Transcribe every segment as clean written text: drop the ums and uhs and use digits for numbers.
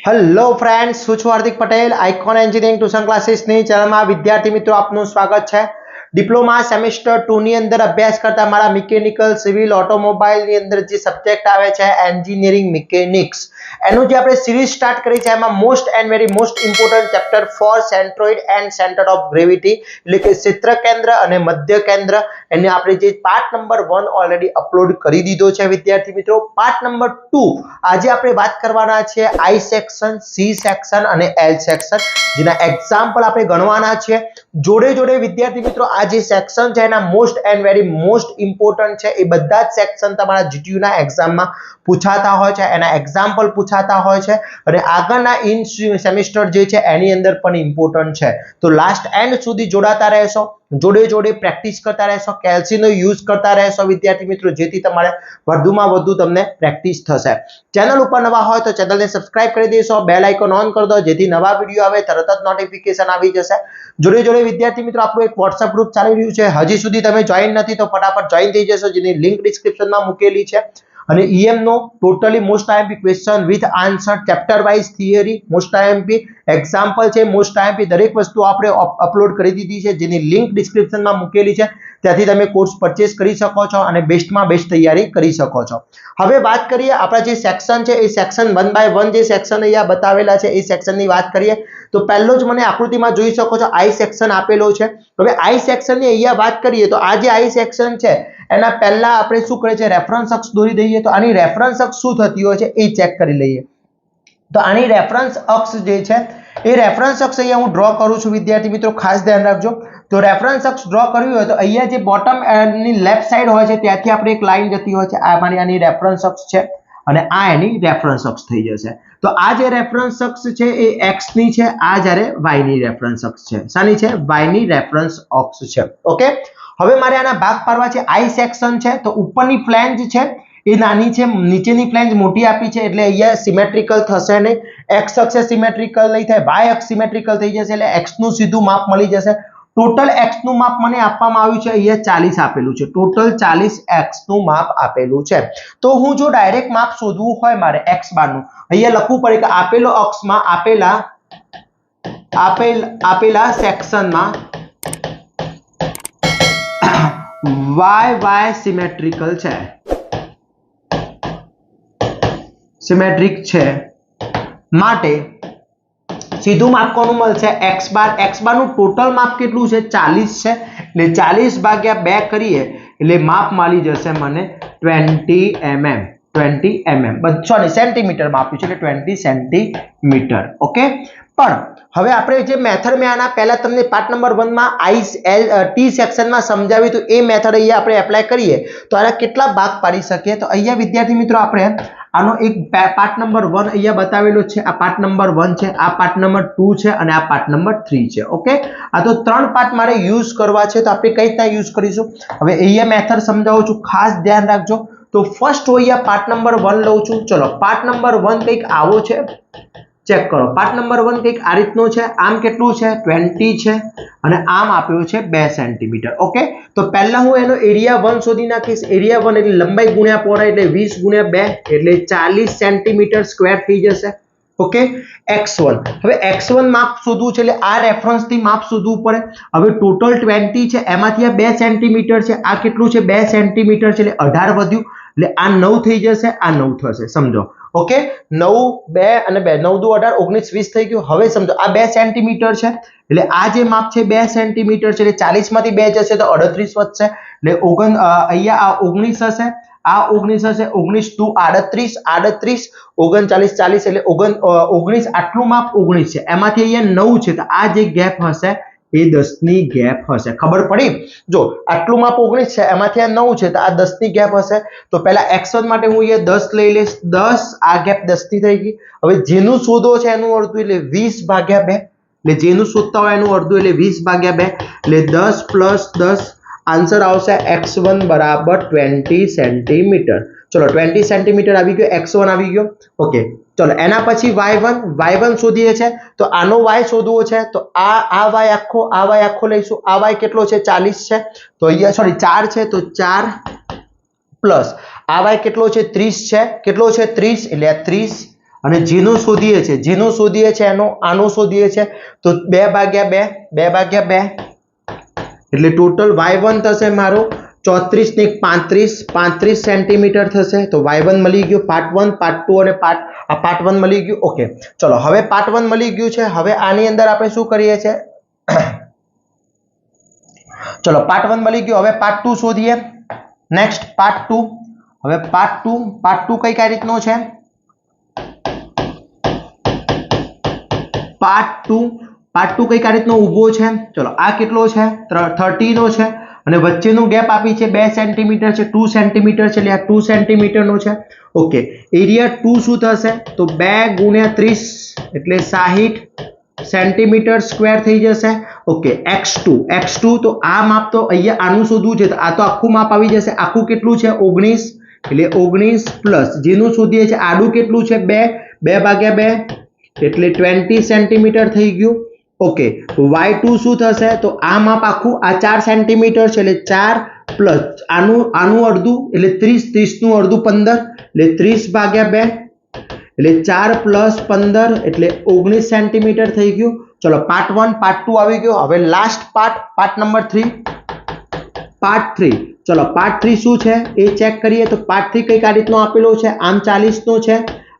Hello friends, હું છું Hardik Patel. Icon engineering tuition ક્લાસીસની ચેનલમાં વિદ્યાર્થી મિત્રો આપનું સ્વાગત છે. ડિપ્લોમા સેમેસ્ટર 2 ની અંદર અભ્યાસ કરતા મારા મિકેનિકલ, સિવિલ, ઓટોમોબાઈલ ની અંદર જે સબ્જેક્ટ આવે છે એન્જિનિયરિંગ મિકેનિક્સ, એનું જે આપણે સિરીઝ સ્ટાર્ટ કરી છે એમાં most and very most important chapter 4 centroid and centre of gravity એટલે કે ક્ષેત્ર કેન્દ્ર અને મધ્ય કેન્દ્ર, એને આપણે જે પાર્ટ નંબર 1 ઓલરેડી અપલોડ કરી દીધો છે વિદ્યાર્થી મિત્રો. પાર્ટ નંબર 2 આજે આપણે વાત કરવાના છે આઈ સેક્શન, સી સેક્શન અને એલ સેક્શન, જેના એક્ઝામ્પલ આપણે ગણવાના છે. જોડે જોડે વિદ્યાર્થી મિત્રો આ જે સેક્શન છે એના most and very most important છે. એ બધા જ સેક્શન તમારા જીટીયુ ના એક્ઝામમાં પૂછાતા હોય છે, એના એક્ઝામ્પલ પૂછાતા હોય છે અને આગળના ઇન સેમેસ્ટર જે છે એની અંદર પણ ઇમ્પોર્ટન્ટ છે. તો લાસ્ટ એન્ડ સુધી જોડાતા રહેશો, જોડે જોડે પ્રેક્ટિસ કરતા રહેશો, કેલ્સીનો યુઝ કરતા રહેશો વિદ્યાર્થી મિત્રો, જેથી તમારે વધુમાં વધુ તમને પ્રેક્ટિસ થશે. ચેનલ ઉપર નવા હોય તો ચેનલને સબસ્ક્રાઇબ કરી દેશો, બેલ આઇકોન ઓન કરી દો જેથી નવા વિડીયો આવે તરત જ નોટિફિકેશન આવી જશે. જોડે જોડે વિદ્યાર્થી મિત્રો આપણું એક WhatsApp ગ્રુપ ચાલી રહ્યું છે, હજી સુધી તમે જોઈન નથી તો ફટાફટ જોઈન થઈ જશો, જેની લિંક ડિસ્ક્રિપ્શનમાં મૂકેલી છે. અને EM નો totally most IMP question with answer, chapter wise theory, most IMP example છે, મોસ્ટ આઈએમપી દરેક વસ્તુ આપણે અપલોડ કરી દીધી છે, જેની લિંક ડિસ્ક્રિપ્શનમાં મૂકેલી છે. ત્યાંથી તમે કોર્સ પરચેસ કરી શકો છો અને બેસ્ટમાં બેસ્ટ તૈયારી કરી શકો છો. હવે વાત કરીએ આપણા જે સેક્શન છે એ સેક્શન 1 બાય 1 જે સેક્શન અહીંયા બતાવેલા છે એ સેક્શનની વાત કરીએ તો પહેલો જ મને આકૃતિમાં જોઈ શકો છો આઈ સેક્શન આપેલો છે. હવે આઈ સેક્શનની અહીંયા વાત કરીએ તો આ જે આઈ સેક્શન છે એના પહેલા આપણે શું કરે છે, રેફરન્સ અક્ષ દોરી દઈએ. તો આની રેફરન્સ અક્ષ શું થતી હોય છે એ ચેક કરી લઈએ. તો આની રેફરન્સ અક્ષ જે છે એ રેફરન્સ અક્ષ અહીંયા હું ડ્રો કરું છું વિદ્યાર્થી મિત્રો, ખાસ ધ્યાન રાખજો. તો રેફરન્સ અક્ષ ડ્રો કરવી હોય તો અહીંયા જે બોટમ ની લેફ્ટ સાઈડ હોય છે ત્યાંથી આપણે એક લાઈન જતી હોય છે, આ મારી આની રેફરન્સ અક્ષ છે અને આ એની રેફરન્સ અક્ષ થઈ જશે. તો આ જે રેફરન્સ અક્ષ છે એ x ની છે, આ જ્યારે y ની રેફરન્સ અક્ષ છે. શાની છે? y ની રેફરન્સ અક્ષ છે. ઓકે, હવે મારે આના ભાગ પાડવા છે. આઈ સેક્શન છે તો ઉપરની ફ્લેંજ છે એ નાની છે, નીચેની ફ્લેંજ મોટી આપી છે એટલે અહીંયા સિમેટ્રિકલ થશે નહીં. x અક્ષ સિમેટ્રિકલ નહીં થાય, y અક્ષ સિમેટ્રિકલ થઈ જશે એટલે x નું સીધું માપ મળી જશે. ટોટલ x નું માપ મને આપવામાં આવ્યું છે અહીંયા 40 આપેલું છે, ટોટલ 40 x નું માપ આપેલું છે. તો હું જો ડાયરેક્ટ માપ શોધવું હોય મારે x બાર નું, અહીંયા લખવું પડે કે આપેલો અક્ષમાં આપેલા સેક્શનમાં y સિમેટ્રિકલ છે, સિમેટ્રિક છે માટે સીધું માપ કોનું મળશે? x બાર. x બાર નું ટોટલ માપ કેટલું છે? 40 છે એટલે 40 ભાગ્યા 2 કરીએ એટલે માપ મળી જશે મને 20 mm. 20 mm સોરી સેન્ટીમીટર માપ્યું છે એટલે 20 સેન્ટીમીટર. ઓકે, પણ હવે આપણે જે મેથડ મેં આના પહેલા તમને પાર્ટ નંબર 1 માં ટી સેક્શનમાં સમજાવ્યું તો એ મેથડ અહીંયા આપણે એપ્લાય કરીએ તો આના કેટલા ભાગ પાડી શકીએ. તો અહીંયા વિદ્યાર્થી મિત્રો આપણે આનો એક પાર્ટ નંબર 1 અહીંયા બતાવેલો છે, આ પાર્ટ નંબર 1 છે, આ પાર્ટ નંબર 2 છે અને આ પાર્ટ નંબર 3 છે. ઓકે, આ તો 3 પાર્ટ મારે યુઝ કરવા છે. તો આપણે કઈ રીતના યુઝ કરીશું હવે અહીંયા મેથડ સમજાવું છું, ખાસ ધ્યાન રાખજો. તો ફર્સ્ટ અહીંયા પાર્ટ નંબર 1 લઉં છું. ચલો, પાર્ટ નંબર 1 કંઈક આવો છે, ચેક કરો. પાર્ટ નંબર 1 કંઈક આ રીતનો છે. આમ કેટલું છે? 20 છે અને આમ આપ્યો છે 2 સેન્ટીમીટર. ઓકે, તો પહેલા હું એનો એરિયા 1 શોધી નાખીશ. એરિયા 1 એટલે લંબાઈ ગુણ્યા પહોળાઈ એટલે 20 ગુણ્યા 2 એટલે 40 સેન્ટીમીટર સ્ક્વેર થઈ જશે. Okay, x1. હવે x1 માપ શોધવું છે એટલે આ રેફરન્સ થી માપ શોધવું પડે. હવે ટોટલ 20 છે એમાંથી આ 2 સેન્ટીમીટર છે, આ કેટલું છે? 2 સેન્ટીમીટર છે એટલે 18 વધ્યું એટલે આ 9 થઈ જશે, આ 9 થશે. સમજો. ઓકે, 9 2 અને 2 9 2 18 19 20 થઈ ગયું. હવે સમજો આ 2 સેન્ટીમીટર છે એટલે આ જે માપ છે 2 સેન્ટીમીટર છે એટલે 40 માંથી 2 જશે તો 38 વધશે એટલે અહીંયા આ 19 હશે, આ 19 હશે, 19 2 38 38 39 40 એટલે 19. આટલું માપ 19 છે, એમાંથી અહીંયા 9 છે તો આ જે ગેપ હશે એ 10 ની ગેપ હશે. ખબર પડી? જો આટલું માપ 19 છે એમાંથી આ 9 છે તો આ 10 ની ગેપ હશે. તો પહેલા x1 માટે હું અહીંયા 10 લઈ લઈશ. 10 આ ગેપ 10 ની થઈ ગઈ. હવે જેનું શોધો છે એનું અડધું એટલે 20 ભાગ્યા 2 એટલે જેનું શોધતા હોય એનું અડધું એટલે 20 ભાગ્યા 2 એટલે 10 પ્લસ 10 આન્સર આવશે x1 બરાબર 20 સેન્ટીમીટર. ચલો 20 સેન્ટીમીટર આવી ગયો, x1 આવી ગયો. ઓકે, ચલો એના પછી y1 શોધીએ છે તો આનો y શોધવો છે તો આ y આખો લઈશું. આ y કેટલો છે? 40 છે તો અહીંયા સોરી 4 છે તો 4 પ્લસ આ y કેટલો છે? 30 છે. કેટલો છે? 30 એટલે 30 અને જેનું શોધીએ છે એનો આનો શોધીએ છે તો 2/2 એટલે ટોટલ y1 થશે મારો 34 ને 35 સેન્ટીમીટર થશે તો y1 મળી ગયો પાર્ટ 1 પાર્ટ 2 અને પાર્ટ 1 મળી ગયું ઓકે ચલો હવે પાર્ટ 1 મળી ગયું છે હવે આની અંદર આપણે શું કરીએ છે ચલો પાર્ટ 1 મળી ગયો હવે પાર્ટ 2 શોધીએ નેક્સ્ટ પાર્ટ 2 હવે પાર્ટ 2 કઈ રીતનો છે પાર્ટ 2 કઈ રીતનો ઊભો છે ચલો આ કેટલો છે 30 નો છે અને વચ્ચેનું ગેપ આપી છે 2 સેન્ટીમીટર છે 2 સેન્ટીમીટર છે એટલે આ 2 સેન્ટીમીટર નો છે ઓકે એરિયા 2 શું થશે તો 2 * 30 એટલે 60 સેન્ટીમીટર સ્ક્વેર થઈ જશે ઓકે x2 તો આ માપ તો અહીંયા આનું શોધવું છે તો આ તો આખું માપ આવી જશે આખું કેટલું છે 19 એટલે 19 પ્લસ જેનું શોધીએ છે આડું કેટલું છે 2/2 એટલે 20 સેન્ટીમીટર થઈ ગયું ઓકે y2 શું થશે તો આ માપ આખું આ 4 સેન્ટીમીટર છે એટલે 4 પ્લસ આનું અડધું એટલે 30 નું અડધું 15 એટલે 30/2 એટલે 4 પ્લસ 15 એટલે 19 સેન્ટીમીટર થઈ ગયું ચલો પાર્ટ 1 પાર્ટ 2 આવી ગયો હવે લાસ્ટ પાર્ટ નંબર 3 પાર્ટ 3 ચલો પાર્ટ 3 શું છે એ ચેક કરીએ તો પાર્ટ 3 કઈ રીતનો આપેલો છે આમ 40 નો છે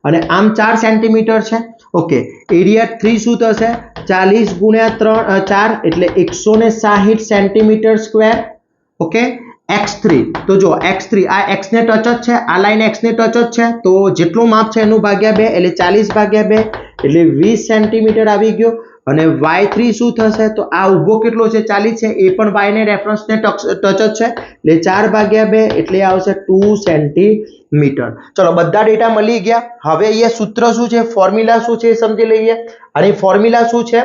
અને આમ 4 સેન્ટીમીટર છે ઓકે એરિયા 3 શું થશે 40 * 4 એટલે 160 સેન્ટીમીટર સ્ક્વેર ઓકે x3 તો જો x3 આ x ને ટચ જ છે આ લાઈન x ને ટચ જ છે તો જેટલું માપ છે એનું ભાગ્યા 2 એટલે 40/2 એટલે 20 સેન્ટીમીટર આવી ગયો અને y3 શું થશે તો આ ઊભો કેટલો છે 40 છે એ પણ y ને રેફરન્સ ને ટચ જ છે એટલે 4/2 એટલે આવશે 2 સેન્ટીમીટર ચલો બધા ડેટા મળી ગયા હવે અહીંયા સૂત્ર શું છે ફોર્મ્યુલા શું છે સમજી લઈએ અને ફોર્મ્યુલા શું છે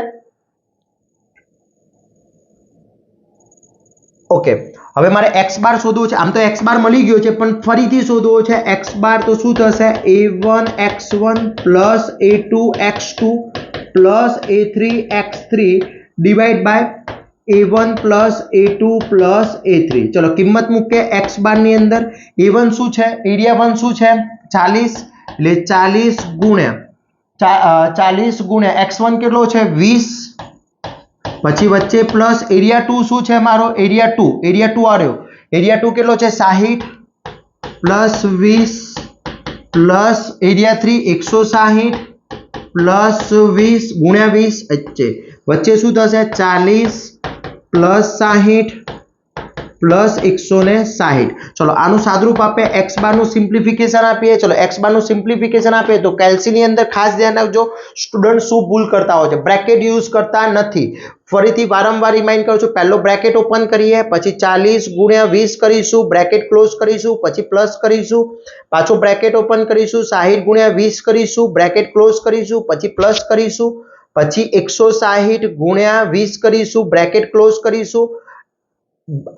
ઓકે હવે મારે x બાર શોધવો છે આમ તો x બાર મળી ગયો છે પણ ફરીથી શોધવો છે x બાર તો શું થશે a1x1 + a2x2 + a3x3 divide by a1 + a2 + a3 ચલો કિંમત મૂકે x બાર ની અંદર a1 શું છે એરિયા 1 શું છે 40 એટલે 40 ગુણ્યા x1 કેટલો છે 20 પછી વચ્ચે પ્લસ એરિયા 2 શું છે મારો એરિયા 2 આવ્યો એરિયા 2 કેટલો છે 60 + 20 પ્લસ એરિયા 3 160 + 20 ગુણ્યા 20 વચ્ચે શું થશે 40 + 60 + 160 ચલો આનું સાદરૂપ આપે x બાર નું સિમ્પ્લિફિકેશન આપીએ ચલો x બાર નું સિમ્પ્લિફિકેશન આપીએ તો કેલ્સી ની અંદર ખાસ ધ્યાન રાખજો સ્ટુડન્ટ શું ભૂલ કરતા હોય છે બ્રેકેટ યુઝ કરતા નથી ફરીથી વારંવાર રિમાઇન્ડ કરું છું પહેલો બ્રેકેટ ઓપન કરીએ પછી 40 * 20 કરીશું બ્રેકેટ ક્લોઝ કરીશું પછી પ્લસ કરીશું પાછો બ્રેકેટ ઓપન કરીશું 60 * 20 કરીશું બ્રેકેટ ક્લોઝ કરીશું પછી પ્લસ કરીશું પછી 160 * 20 કરીશું બ્રેકેટ ક્લોઝ કરીશું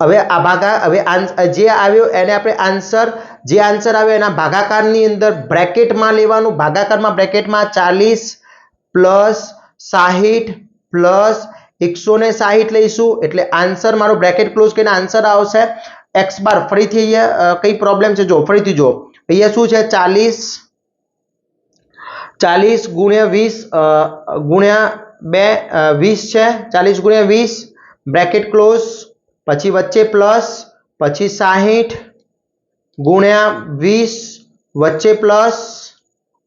હવે આ ભાગા હવે જે આવ્યો એને આપણે આન્સર જે આન્સર આવ્યો એના ભાગાકારની અંદર બ્રેકેટમાં લેવાનું ભાગાકારમાં બ્રેકેટમાં 40 + 60 + 160 લઈશું એટલે આન્સર મારો બ્રેકેટ ક્લોઝ કરીને આન્સર આવશે x બાર ફરીથી અહીંયા કઈ પ્રોબ્લેમ છે જો ફરીથી જો અહીંયા શું છે 40 * 20 ગુણ્યા 2 20 છે 40 * 20 બ્રેકેટ ક્લોઝ પછી વચ્ચે પ્લસ પછી 60 ગુણ્યા 20 વચ્ચે પ્લસ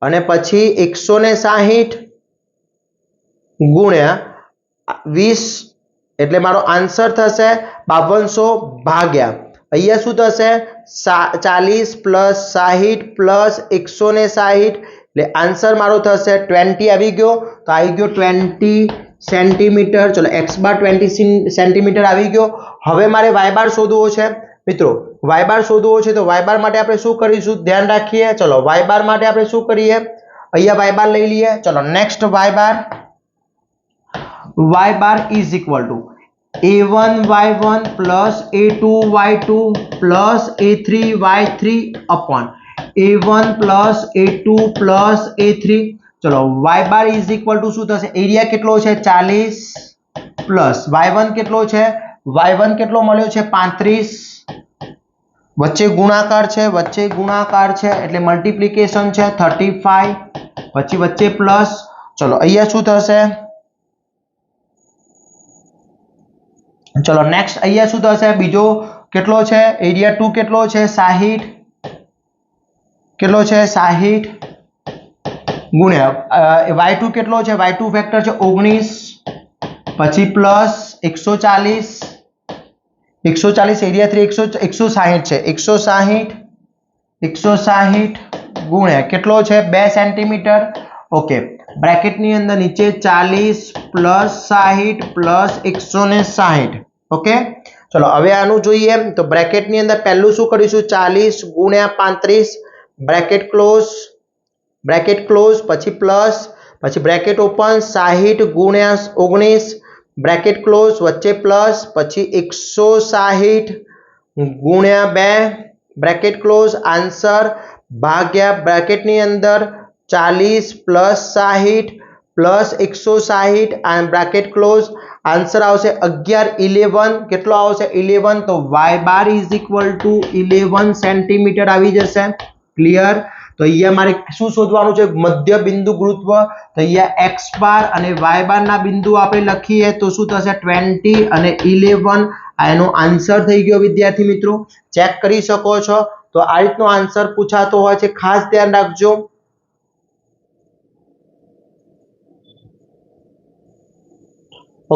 અને પછી 160 ગુણ્યા 20 એટલે મારો આન્સર થશે 5200 ભાગ્યા અહીંયા શું થશે 40 + 60 + 160 એટલે આન્સર મારો થશે 20 આવી ગયો તો આવી ગયો 20 સેન્ટીમીટર ચલો x બાર 20 સેન્ટીમીટર આવી ગયો હવે મારે y બાર શોધવો છે મિત્રો y બાર શોધવો છે તો y બાર માટે આપણે શું કરીશું ધ્યાન રાખીએ ચલો y બાર માટે આપણે શું કરીએ અહીંયા y બાર લઈ લઈએ ચલો next y bar is equal to a1y1 + a2y2 + a3y3 upon a1 + a2 + a3 ચલો y bar is equal to શું થશે એરિયા કેટલો છે 40 પ્લસ y1 કેટલો છે y1 કેટલો મળ્યો છે 35 વચ્ચે ગુણાકાર છે એટલે મલ્ટીપ્લિકેશન છે 35 પછી વચ્ચે પ્લસ, ચલો અહીંયા શું થશે, ચલો નેક્સ્ટ અહીંયા શું થશે, બીજો કેટલો છે એરિયા 2 કેટલો છે 60, કેટલો છે 60 ગુણ્યા y2 કેટલો છે, y2 ફેક્ટર છે 19, પછી પ્લસ 140, 140 એરિયા 3 160 છે, 160 ગુણ્યા કેટલો છે 2 સેન્ટીમીટર, ઓકે બ્રેકેટની અંદર નીચે 40 પ્લસ 60 પ્લસ 160, ઓકે ચલો હવે આનું જોઈએ તો બ્રેકેટની અંદર પહેલું શું કરીશું 40 ગુણ્યા 35 બ્રેકેટ ક્લોઝ પછી પ્લસ, પછી બ્રેકેટ ઓપન 60 ગુણ્યા 19 બ્રેકેટ ક્લોઝ વચ્ચે પ્લસ, પછી 160 ગુણ્યા 2 બ્રેકેટ ક્લોઝ આન્સર ભાગ્યા બ્રેકેટની અંદર 40 પ્લસ 60 પ્લસ 160 અને બ્રેકેટ ક્લોઝ આન્સર આવશે 11 11 કેટલો આવશે 11, તો y bar is equal to 11 centimetre આવી જશે, ક્લિયર। તો અહીંયા મારે શું શોધવાનું છે મધ્ય બિંદુ ગુરુત્વ, તો અહીંયા x બાર અને y બાર ના બિંદુ આપણે લખીએ તો શું થશે 20 અને 11, એનો આન્સર થઈ ગયો વિદ્યાર્થી મિત્રો, ચેક કરી શકો છો। તો આ રીતનો આન્સર પૂછાતો હોય છે, ખાસ ધ્યાન રાખજો।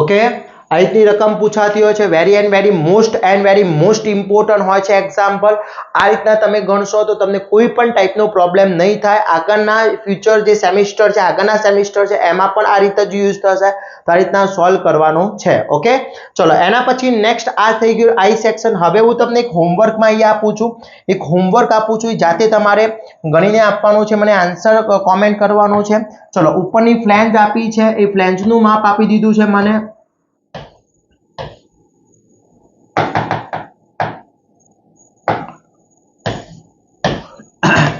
ઓકે આ રીતની રકમ પૂછાતી હોય છે, વેરી મોસ્ટ ઇમ્પોર્ટન્ટ હોય છે એક્ઝામ્પલ। આ રીતના તમે ગણશો તો તમને કોઈ પણ ટાઈપનો પ્રોબ્લેમ નહીં થાય, આગળના ફ્યુચર જે સેમિસ્ટર છે આગળના સેમિસ્ટર છે એમાં પણ આ રીતે જ યુઝ થશે, તો આ રીતના સોલ્વ કરવાનો છે, ઓકે ચલો એના પછી નેક્સ્ટ આ થઈ ગયું આઈ સેક્શન। હવે હું તમને એક હોમવર્કમાં અહીંયા આપું છું, એક હોમવર્ક આપું છું, જાતે તમારે ગણીને આપવાનું છે, મને આન્સર કોમેન્ટ કરવાનો છે। ચલો ઉપરની ફ્લેંજ આપી છે, એ ફ્લેંજનું માપ આપી દીધું છે મને,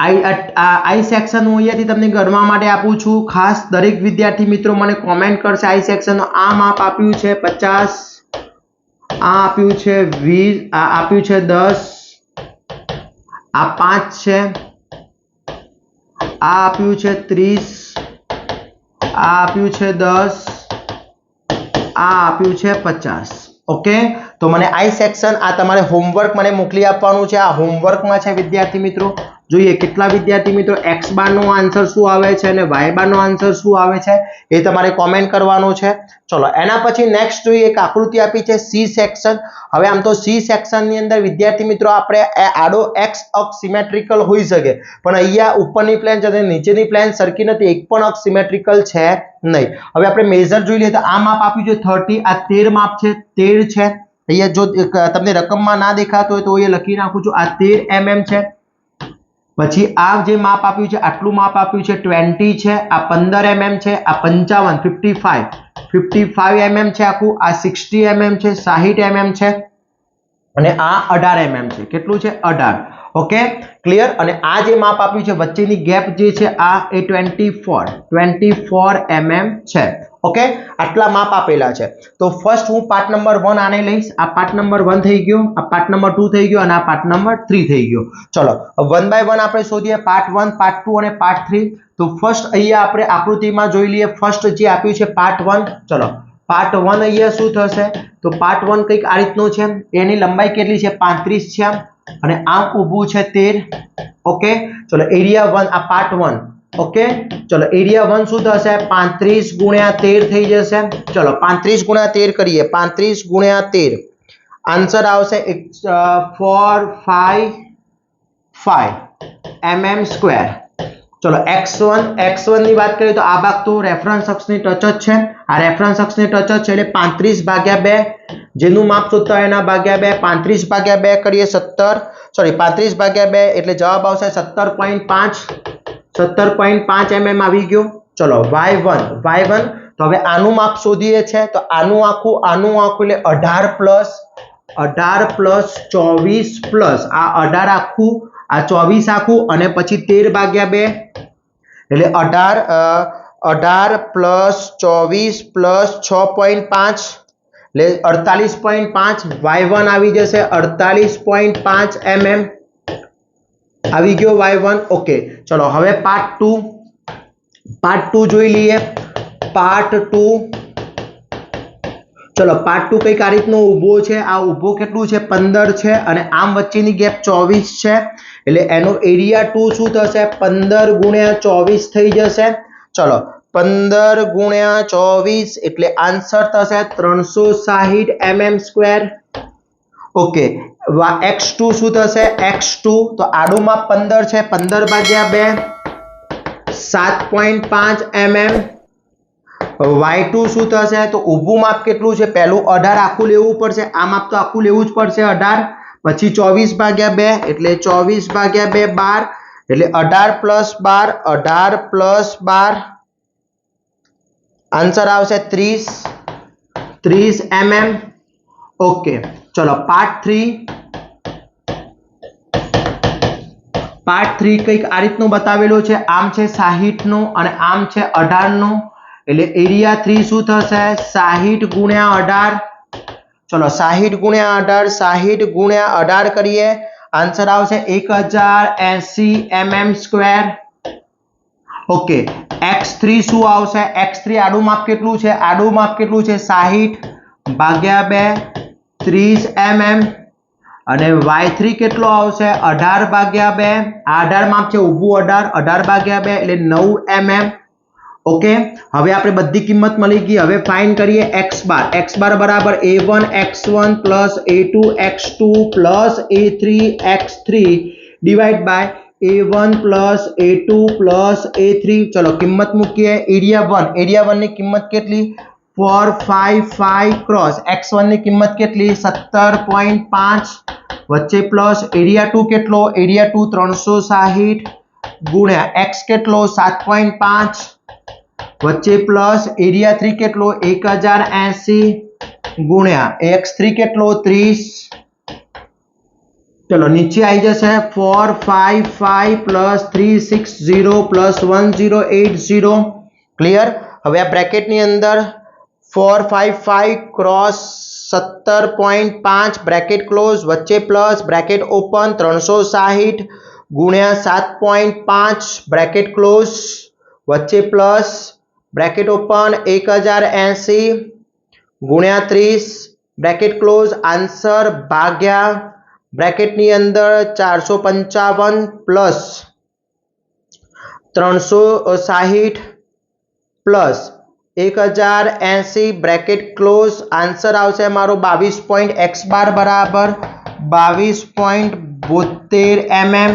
આઈ સેક્શન હું અહીંયાથી તમને ગણવા માટે આપું છું, ખાસ દરેક વિદ્યાર્થી મિત્રો મને કોમેન્ટ કરશે આઈ સેક્શન આ માપ આપ્યું છે 50, આ આપ્યું છે 20, આ આપ્યું છે 10, આ 5 છે, આ આપ્યું છે 30, આ આપ્યું છે 10, આ આપ્યું છે 50, ઓકે તો મને આઈ સેક્શન આ તમારે હોમવર્ક મને મોકલી આપવાનું છે, આ હોમવર્કમાં છે વિદ્યાર્થી મિત્રો। જોઈએ કેટલા વિદ્યાર્થી મિત્રો x બાર નો આન્સર શું આવે છે અને y બાર નો આન્સર શું આવે છે એ તમારે કોમેન્ટ કરવાનો છે। ચલો એના પછી નેક્સ્ટ જોઈએ એક આકૃતિ આપી છે સી સેક્શન। હવે આમ તો સી સેક્શન ની અંદર વિદ્યાર્થી મિત્રો આપણે આડો x અક્ષ સિમેટ્રિકલ હોઈ શકે, પણ અહીંયા ઉપરની પ્લેન અને નીચેની પ્લેન સરખી નથી, એક પણ અક્ષ સિમેટ્રિકલ છે નહીં। હવે આપણે મેજર જોઈ લઈએ તો આ માપ આપ્યું છે 30, આ 13 માપ છે, 13 છે, અહીંયા જો તમને રકમમાં ના દેખાતો હોય તો અહીંયા લખી નાખું છું, આ 13 mm છે। પછી આ જે માપ આપ્યું છે આટલું માપ આપ્યું છે 20 છે, આ 15 mm છે, આ 55 mm છે આખું, આ 60 mm છે, 60 mm છે અને આ 18 mm છે, કેટલું છે 18, ઓકે ક્લિયર। અને આ જે માપ આપ્યું છે વચ્ચેની ગેપ જે છે આ એ 24 mm છે, ઓકે આટલા માપ આપેલા છે। તો ફર્સ્ટ હું પાર્ટ નંબર 1 આને લઈશ, આ પાર્ટ નંબર 1 થઈ ગયો, આ પાર્ટ નંબર 2 થઈ ગયો અને આ પાર્ટ નંબર 3 થઈ ગયો। ચલો 1 બાય 1 આપણે શોધીએ, પાર્ટ 1, પાર્ટ 2 અને પાર્ટ 3। તો ફર્સ્ટ અહીંયા આપણે આકૃતિમાં જોઈ લઈએ, ફર્સ્ટ જે આપ્યું છે પાર્ટ 1, ચલો પાર્ટ 1 અહીંયા શું થશે તો પાર્ટ 1 કંઈક આ રીતનું છે, એની લંબાઈ કેટલી છે 35 છે અને આમ ઊભું છે 13, ઓકે ચલો એરિયા 1 આ પાર્ટ 1, ઓકે ચલો એરિયા 1 શું થશે 35 ગુણ્યા 13 થઈ જશે। ચલો 35 ગુણ્યા 13 કરીએ, 35 ગુણ્યા 13 આન્સર આવશે 455 mm સ્ક્વેર। ચલો x1 ની વાત કરીએ તો આ ભાગ તો રેફરન્સ અક્ષની ટચ જ છે, આ રેફરન્સ અક્ષની ટચ જ છે એટલે 35 ભાગ્યા 2 જેનું માપ શોધતા હોય એના ભાગ્યા 2, 35 ભાગ્યા 2 કરીએ 35 ભાગ્યા 2 એટલે જવાબ આવશે 17.5 mm આવી ગયો। ચલો y1 તો હવે આનું માપ શોધીએ છે તો આનું આખું એટલે 18 પ્લસ 24 પ્લસ આ 18 આખું, આ 24 આખું અને પછી 13 ભાગ્યા 2 એટલે 18 પ્લસ 24 પ્લસ 6.5 એટલે 48.5, y1 આવી જશે 48.5 mm આવી ગયો y1, ઓકે ચલો હવે પાર્ટ 2 પાર્ટ 2 જોઈ લઈએ. પાર્ટ 2, ચલો પાર્ટ 2 કઈક આ રીતનો ઊભો છે. આ ઊભો કેટલું છે? 15 છે અને આમ વચ્ચેની ગેપ 24 છે. એટલે એનો એરિયા 2 શું થશે? 15 ગુણ્યા 24 થઈ જશે. ચલો 15 ગુણ્યા 24 એટલે આન્સર થશે 360 mm². ઓકે, x2 શું થશે? x2 તો આડું માપ 15 છે, 15 ભાગ્યા 2 7.5 mm. y2 શું થશે? તો ઊભું માપ કેટલું છે? પહેલું 18 આખું લેવું પડશે. આ માપ તો આખું લેવું જ પડશે 18. પછી 24 ભાગ્યા 2 એટલે 24 ભાગ્યા 2 12 એટલે 18 પ્લસ 12 18 પ્લસ 12 આન્સર આવશે 30 mm. ઓકે, ચલો પાર્ટ 3. પાર્ટ 3 કંઈક આ રીતનું બતાવેલું છે. આમ છે 60 નું અને આમ છે 18 નું. એટલે એરિયા 3 શું થશે? 60 ગુણ્યા 18. ચલો 60 ગુણ્યા 18 60 ગુણ્યા 18 કરીએ. આન્સર આવશે 1080 mm². ઓકે, x3 શું આવશે? x3 આડું માપ કેટલું છે? આડું માપ કેટલું છે? 60 ભાગ્યા 2 30 mm. અને y3 કેટલો આવશે? 18 ભાગ્યા 2. આ 18 માપ છે ઊભું 18 ભાગ્યા 2 એટલે 9 mm. ઓકે, હવે આપણે બધી કિંમત મળી ગઈ. હવે ફાઇન્ડ કરીએ x બાર. x બાર બરાબર a1 x1 plus a2 x2 plus a3 x3 divide by a1 plus a2 plus a3. ચલો કિંમત મૂકીએ. એરિયા 1 ની કિંમત કેટલી? 455 ક્રોસ x1 ની કિંમત કેટલી? 17.5 વચ્ચે પ્લસ એરિયા 2 કેટલો? એરિયા 2 360 ગુણ્યા x કેટલો? 7.5 વચ્ચે પ્લસ એરિયા 3 કેટલો? 1080 ગુણ્યા x3 કેટલો? 30. ચલો નીચે આવી જશે 455 પ્લસ 360 પ્લસ 1080. ક્લિયર? હવે આ બ્રેકેટની અંદર 455 ક્રોસ 17.5 બ્રેકેટ ક્લોઝ વચ્ચે પ્લસ બ્રેકેટ ઓપન 360 ગુણ્યા 7.5 બ્રેકેટ ક્લોઝ વચ્ચે પ્લસ બ્રેકેટ ઓપન 1080 ગુણ્યા 30 બ્રેકેટ ક્લોઝ. આન્સર ભાગ્યા બ્રેકેટની અંદર 455 plus 360 plus 1080 bracket close. Answer આવશે મારો 22. x બાર બરાબર 22.72 mm.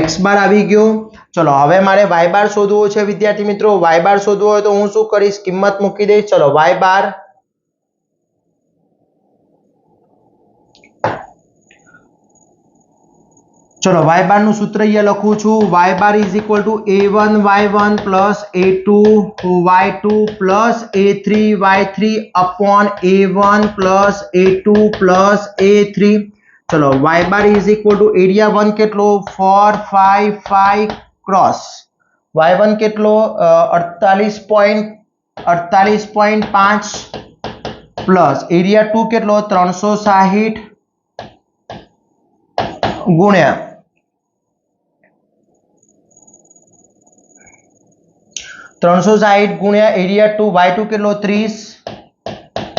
x બાર આવી ગયો. ચલો હવે મારે y બાર શોધવો છે વિદ્યાર્થી મિત્રો. y બાર શોધવો હોય તો હું શું કરીશ? કિંમત મૂકી દઈશ. ચલો y બાર ચલો y બાર નું સૂત્ર અહીંયા લખું છું. y bar is equal to a1 y1 plus a2 y2 plus a3 y3 upon a1 plus a2 plus a3. ચલો y bar is equal to area 1 કેટલો? 455 ક્રોસ y1 કેટલો? 48.5 પ્લસ એરિયા 2 કેટલો? 360 ગુણ્યા 360 ગુણ્યા એરિયા 2 y2 કેટલો? 30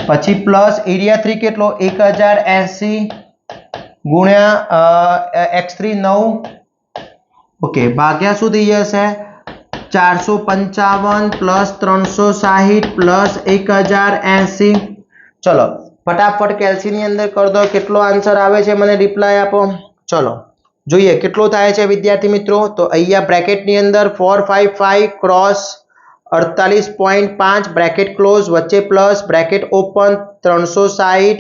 પછી plus area 3 કેટલો? 1080 ગુણ્યા x3 9. ઓકે, ભાગ્યા શું થઈ જશે? 455 પ્લસ 360 પ્લસ 1080. ચલો ફટાફટ કેલ્સીની અંદર કરી દો. કેટલો આન્સર આવે છે મને રિપ્લાય આપો. ચલો જોઈએ કેટલો થાય છે વિદ્યાર્થી મિત્રો. તો અહીંયા બ્રેકેટની અંદર 455 ક્રોસ 48.5 બ્રેકેટ ક્લોઝ વચ્ચે પ્લસ બ્રેકેટ ઓપન 360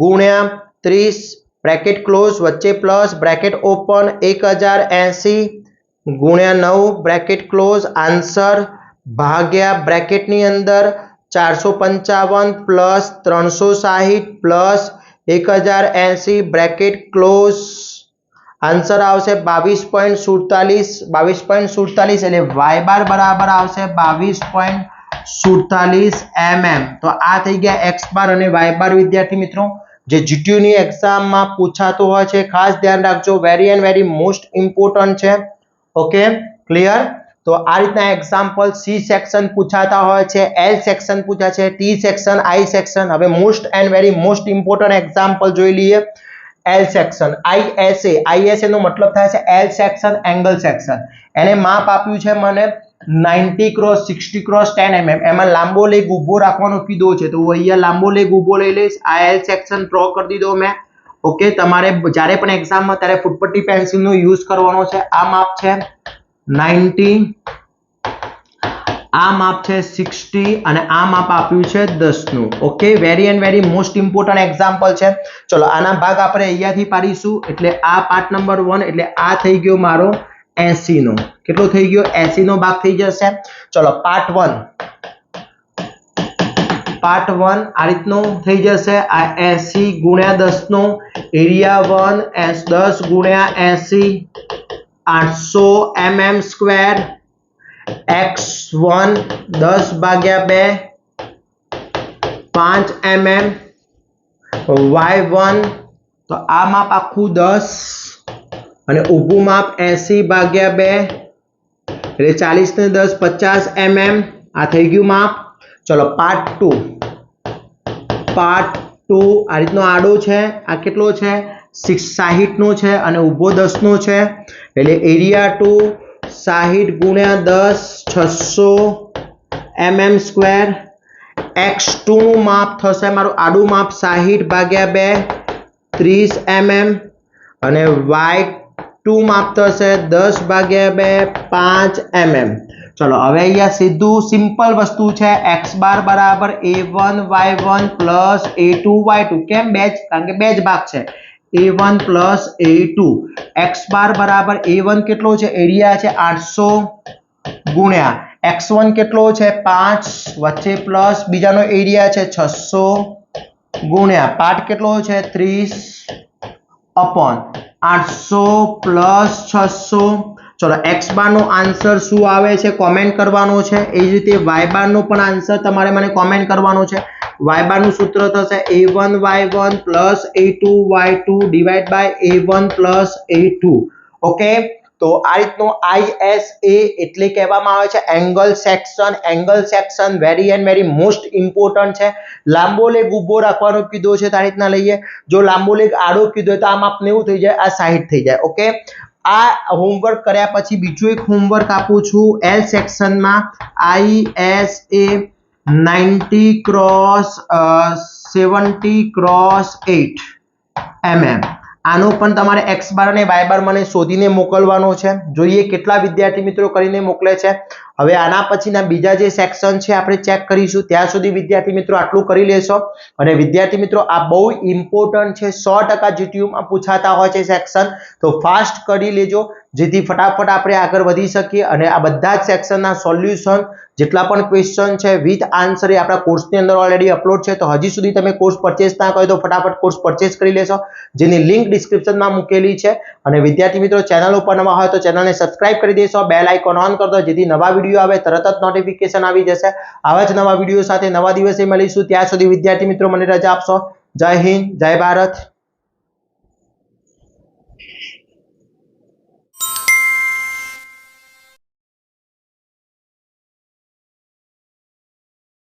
ગુણ્યા 30 બ્રેકેટ ક્લોઝ વચ્ચે પ્લસ બ્રેકેટ ઓપન 1080 ગુણ્યા 9 બ્રેકેટ ક્લોઝ. આન્સર ભાગ્યા બ્રેકેટની અંદર 455 plus 360 plus 1080 bracket close. Answer આવશે 22.47 એટલે y બાર બરાબર આવશે 22.47 mm. તો આ થઈ ગયા x બાર અને y બાર વિદ્યાર્થી મિત્રો, જે GTU ની એક્ઝામમાં પૂછાતો હોય છે. ખાસ ધ્યાન રાખજો, very and very most important છે. Okay, clear. તો આ રીતના એક્ઝામ્પલ સી સેક્શન પૂછાતા હોય છે, એલ સેક્શન પૂછા છે, ટી સેક્શન, આઈ સેક્શન. હવે most and very most important example જોઈ લઈએ. એલ સેક્શન, આઈએસએ નો મતલબ થાય છે એલ સેક્શન, એંગલ સેક્શન. એને માપ આપ્યું છે મને 90 ક્રોસ 60 ક્રોસ 10 mm. એમાં લાંબો લેગ ઊભો રાખવાનો કીધો છે, તો હું અહીંયા લાંબો લેગ ઊભો લઈ લઈશ. આ એલ સેક્શન ડ્રો કરી દીધો મેં. ઓકે, તમારે જ્યારે પણ એક્ઝામમાં ત્યારે ફૂટપટ્ટી પેન્સિલનો યુઝ કરવાનો છે. આ માપ છે 90, આ માપ છે 60 અને આ માપ આપ્યું છે 10 નું. Okay, very and very most important example છે. ચલો આના ભાગ આપણે અહીંયાથી પાડીશું. એટલે આ પાર્ટ નંબર 1, એટલે આ થઈ ગયો મારો 80 નો. કેટલો થઈ ગયો? 80 નો ભાગ થઈ જશે. ચલો પાર્ટ 1, પાર્ટ 1 આ રીતનો થઈ જશે. આ 80 ગુણ્યા 10 નો એરિયા 1 10 ગુણ્યા 80 800 mm સ્ક્વેર. x1 10 ભાગ્યા 2 5 mm. y1 તો આ માપ આખું 10 અને ઊભું માપ 80 ભાગ્યા 2 એટલે 40 ને 10 50 mm. આ થઈ ગયું માપ. ચલો પાર્ટ 2, પાર્ટ 2 આ રીતનો આડો છે. આ કેટલો છે? 60 નો છે અને ઊભો 10 નો છે. એટલે એરિયા 2 60 ગુણ્યા 10 600 mm સ્ક્વેર. x2 નું માપ થશે મારું આડું માપ 60 ભાગ્યા 2 30 mm અને y2 માપ થશે 10 ભાગ્યા 2 5 mm. ચલો હવે અહીંયા સીધું સિમ્પલ વસ્તુ છે. x બાર બરાબર a1 y1 plus a2 y2. કેમ બે જ? કારણ કે બે જ ભાગ છે. a1 plus a2. x બાર બરાબર a1 કેટલો છે? એરિયા છે 800 ગુણ્યા x1 કેટલો છે? 5 વચ્ચે પ્લસ બીજાનો એરિયા છે 600 ગુણ્યા પાર્ટ કેટલો છે? 30 અપોન 800 પ્લસ 600. ચલો x બાર નો આન્સર શું આવે છે કોમેન્ટ કરવાનો છે. એ જ રીતે y બાર નો પણ આન્સર તમારે મને કોમેન્ટ કરવાનો છે. y બાર નું સૂત્ર થશે a1 y1 plus a2 y2 divide by a1 plus a2. Okay, તો આ રીતનો ISA એટલે કહેવામાં આવે છે angle section. Angle section very and very most important છે. લાંબો લેગ ઊભો રાખવાનો કીધો છે, આ રીતના લઈએ. જો લાંબો લેગ આડો કીધો તો આ માપ 90 થઈ જાય, આ 60 થઈ જાય. ઓકે, આ હોમવર્ક કર્યા પછી બીજું એક હોમવર્ક આપું છું. એલ સેક્શનમાં ISA 90 ક્રોસ 70 ક્રોસ 8 mm. આનો પણ તમારે x બાર અને y બાર મને શોધીને મોકલવાનો છે. જોઈએ કેટલા વિદ્યાર્થી મિત્રો કરીને મોકલે છે. હવે આના પછીના બીજા જે સેક્શન છે આપણે ચેક કરીશું. ત્યાં સુધી વિદ્યાર્થી મિત્રો આટલું કરી લેશો. અને વિદ્યાર્થી મિત્રો આ બહુ ઇમ્પોર્ટન્ટ છે, 100% જીટીયુમાં પૂછાતા હોય છે સેક્શન. તો ફાસ્ટ કરી લેજો જેથી ફટાફટ આપણે આગળ વધી શકીએ. અને આ બધા જ સેક્શનના સોલ્યુશન જેટલા પણ ક્વેશ્ચન છે વિથ આન્સર એ આપણા કોર્સની અંદર ઓલરેડી અપલોડ છે. તો હજી સુધી તમે કોર્સ પરચેસ ના કર્યો તો ફટાફટ કોર્સ પરચેસ કરી લેશો, જેની લિંક ડિસ્ક્રિપ્શનમાં મૂકેલી છે. અને વિદ્યાર્થી મિત્રો ચેનલ ઉપર નવા હોય તો ચેનલને સબસ્ક્રાઇબ કરી દેશો, બેલ આઇકોન ઓન કરી દો જેથી નવા વિડીયો આવે તરત જ નોટિફિકેશન આવી જશે. આવા જ નવા વિડીયો સાથે નવા દિવસે મળીશું. ત્યાં સુધી વિદ્યાર્થી મિત્રો મને રજા આપશો. જય હિન્દ, જય ભારત.